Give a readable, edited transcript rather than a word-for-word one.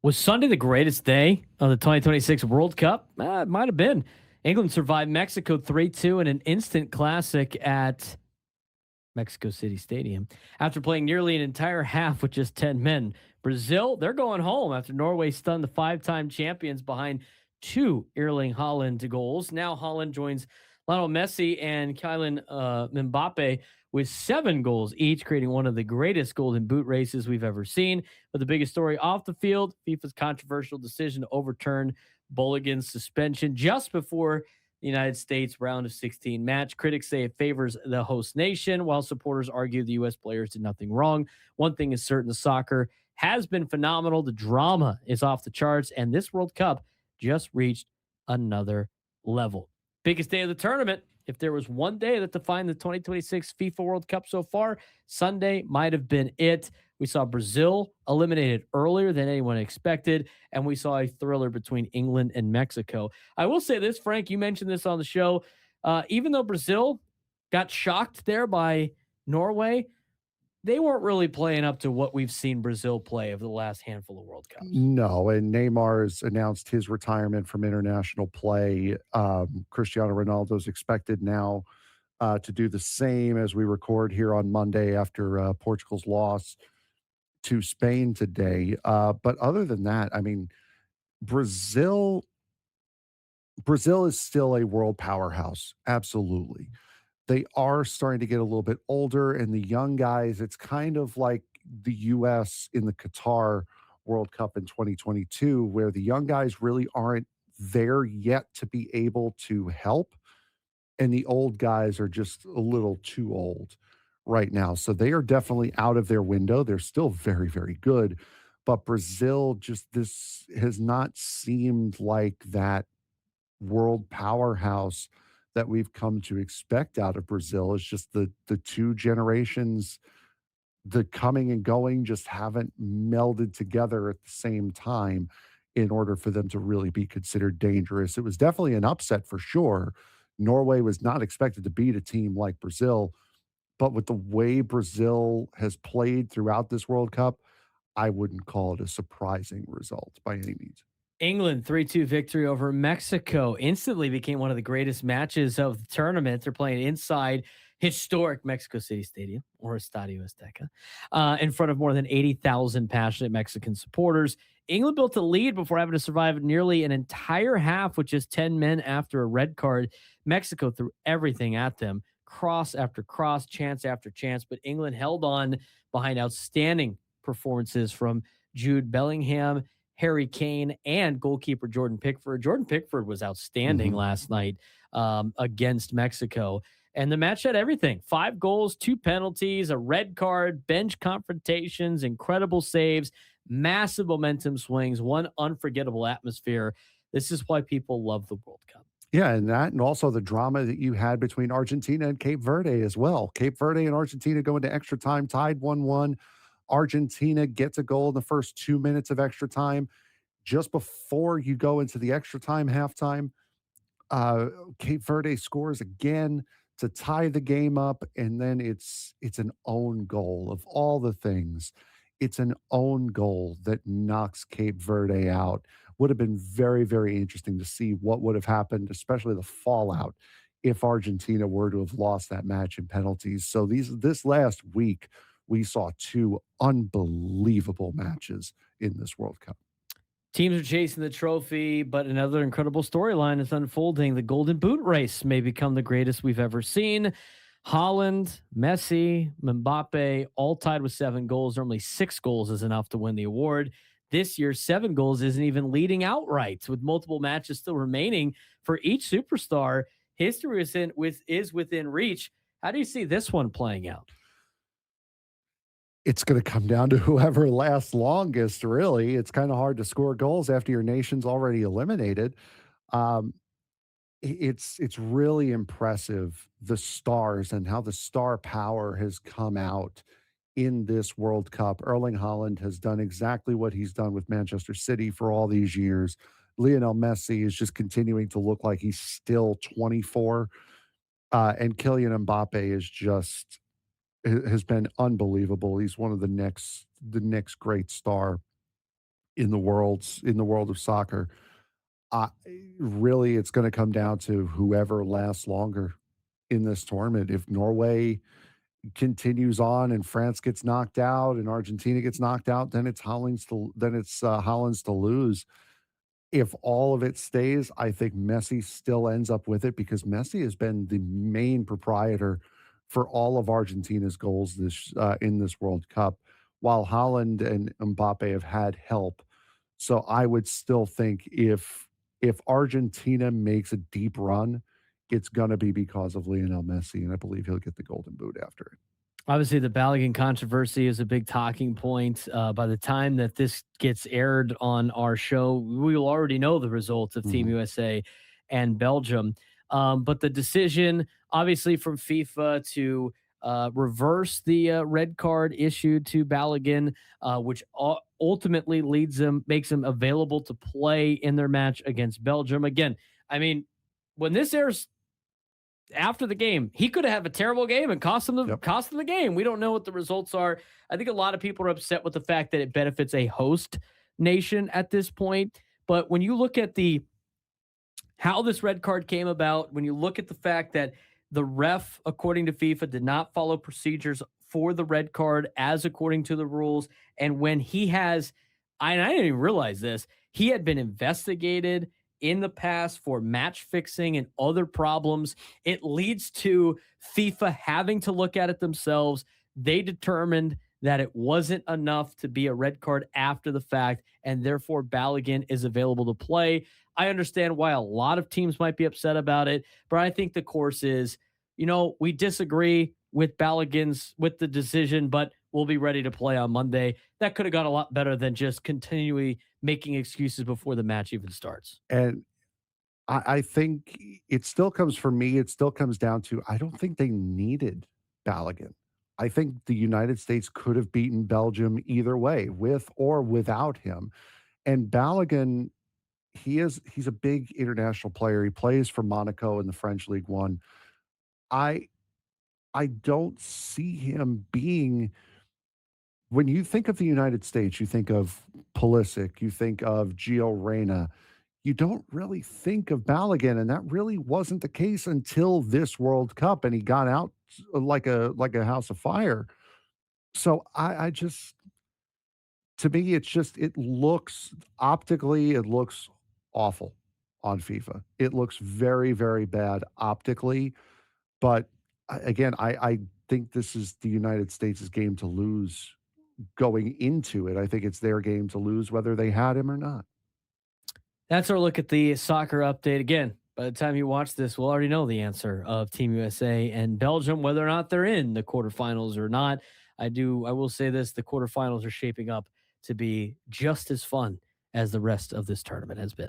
Was Sunday the greatest day of the 2026 World Cup? It might have been. England survived Mexico 3-2 in an instant classic at Mexico City Stadium after playing nearly an entire half with just 10 men. Brazil, they're going home after Norway stunned the five-time champions behind two Erling Haaland goals. Now Haaland joins Lionel Messi and Kylian Mbappé with 7 goals each, creating one of the greatest golden boot races we've ever seen. But the biggest story off the field, FIFA's controversial decision to overturn Balogun's suspension just before the United States round of 16 match. Critics say it favors the host nation, while supporters argue the U.S. players did nothing wrong. One thing is certain, soccer has been phenomenal. The drama is off the charts, and this World Cup just reached another level. Biggest day of the tournament. If there was one day that defined the 2026 FIFA World Cup so far, Sunday might have been it. We saw Brazil eliminated earlier than anyone expected, and we saw a thriller between England and Mexico. I will say this, Frank, you mentioned this on the show. Even though Brazil got shocked there by Norway, they weren't really playing up to what we've seen Brazil play over the last handful of World Cups. No, and Neymar's announced his retirement from international play. Cristiano Ronaldo's expected now to do the same as we record here on Monday after Portugal's loss to Spain today. But other than that, I mean, Brazil Brazil is still a world powerhouse. Absolutely. They are starting to get a little bit older, and the young guys, it's kind of like the US in the Qatar World Cup in 2022, where the young guys really aren't there yet to be able to help. And the old guys are just a little too old right now. So they are definitely out of their window. They're still very, very good. But Brazil, just this has not seemed like that world powerhouse that we've come to expect out of Brazil. It's just the two generations, the coming and going just haven't melded together at the same time in order for them to really be considered dangerous. It was definitely an upset for sure. Norway was not expected to beat a team like Brazil, but with the way Brazil has played throughout this World Cup, I wouldn't call it a surprising result by any means. England 3-2 victory over Mexico instantly became one of the greatest matches of the tournament. They're playing inside historic Mexico City Stadium, or Estadio Azteca, in front of more than 80,000 passionate Mexican supporters. England built a lead before having to survive nearly an entire half with just 10 men after a red card. Mexico threw everything at them, cross after cross, chance after chance, but England held on behind outstanding performances from Jude Bellingham, Harry Kane, and goalkeeper Jordan Pickford. Jordan Pickford was outstanding last night against Mexico. And the match had everything: 5 goals, 2 penalties, a red card, bench confrontations, incredible saves, massive momentum swings, one unforgettable atmosphere. This is why people love the World Cup. Yeah, and that, and also the drama that you had between Argentina and Cape Verde as well. Cape Verde and Argentina go into extra time, tied 1-1. Argentina gets a goal in the first 2 minutes of extra time. Just before you go into the extra time, halftime, uh, Cape Verde scores again to tie the game up, and then it's an own goal of all the things. It's an own goal that knocks Cape Verde out. Would have been very, very interesting to see what would have happened, especially the fallout if Argentina were to have lost that match in penalties. So this last week, we saw two unbelievable matches in this World Cup. Teams are chasing the trophy, but another incredible storyline is unfolding. The Golden Boot race may become the greatest we've ever seen. Haaland, Messi, Mbappe, all tied with 7 goals. Normally 6 goals is enough to win the award. This year, 7 goals isn't even leading outright, with multiple matches still remaining for each superstar. History is within reach. How do you see this one playing out? It's going to come down to whoever lasts longest, really. It's kind of hard to score goals after your nation's already eliminated. Um, it's really impressive, the stars and how the star power has come out in this World Cup. Erling Haaland has done exactly what he's done with Manchester City for all these years. Lionel Messi is just continuing to look like he's still 24. And Kylian Mbappe is just has been unbelievable. He's one of the next great star in the world of soccer. Uh, Really, it's going to come down to whoever lasts longer in this tournament. If Norway continues on and France gets knocked out and Argentina gets knocked out, then it's Holland's to lose. If all of it stays, I think Messi still ends up with it because Messi has been the main proprietor for all of Argentina's goals in this World Cup, while Haaland and Mbappe have had help. So I would still think if Argentina makes a deep run, it's going to be because of Lionel Messi, and I believe he'll get the Golden Boot after it. Obviously, the Balogun controversy is a big talking point. By the time that this gets aired on our show, we will already know the results of Team Mhm. USA and Belgium. But the decision, obviously, from FIFA to reverse the red card issued to Balogun, which ultimately makes him available to play in their match against Belgium. Again, I mean, when this airs after the game, he could have a terrible game and Yep. cost them the game. We don't know what the results are. I think a lot of people are upset with the fact that it benefits a host nation at this point. But when you look at the how this red card came about, when you look at the fact that the ref, according to FIFA, did not follow procedures for the red card as according to the rules, and when he has, and I didn't even realize this, he had been investigated in the past for match fixing and other problems. It leads to FIFA having to look at it themselves. They determined that it wasn't enough to be a red card after the fact, and therefore Balogun is available to play. I understand why a lot of teams might be upset about it, but I think the course is, we disagree with with the decision, but we'll be ready to play on Monday. That could have gone a lot better than just continually making excuses before the match even starts. And I think it still comes for me, it still comes down to I don't think they needed Balogun. I think the United States could have beaten Belgium either way, with or without him. And Balogun, he's a big international player. He plays for Monaco in the French League One. I I don't see him being when you think of the United States, you think of Pulisic, you think of Gio Reyna, you don't really think of Balogun, and that really wasn't the case until this World Cup, and he got out like a house of fire. So I just to me, it's just it looks optically, it looks awful on FIFA. It looks very, very bad optically, but again, I think this is the United States' game to lose going into it. I think it's their game to lose whether they had him or not. That's our look at the soccer update. Again, by the time you watch this, we'll already know the answer of Team USA and Belgium, whether or not they're in the quarterfinals or not. I will say this, the quarterfinals are shaping up to be just as fun as the rest of this tournament has been.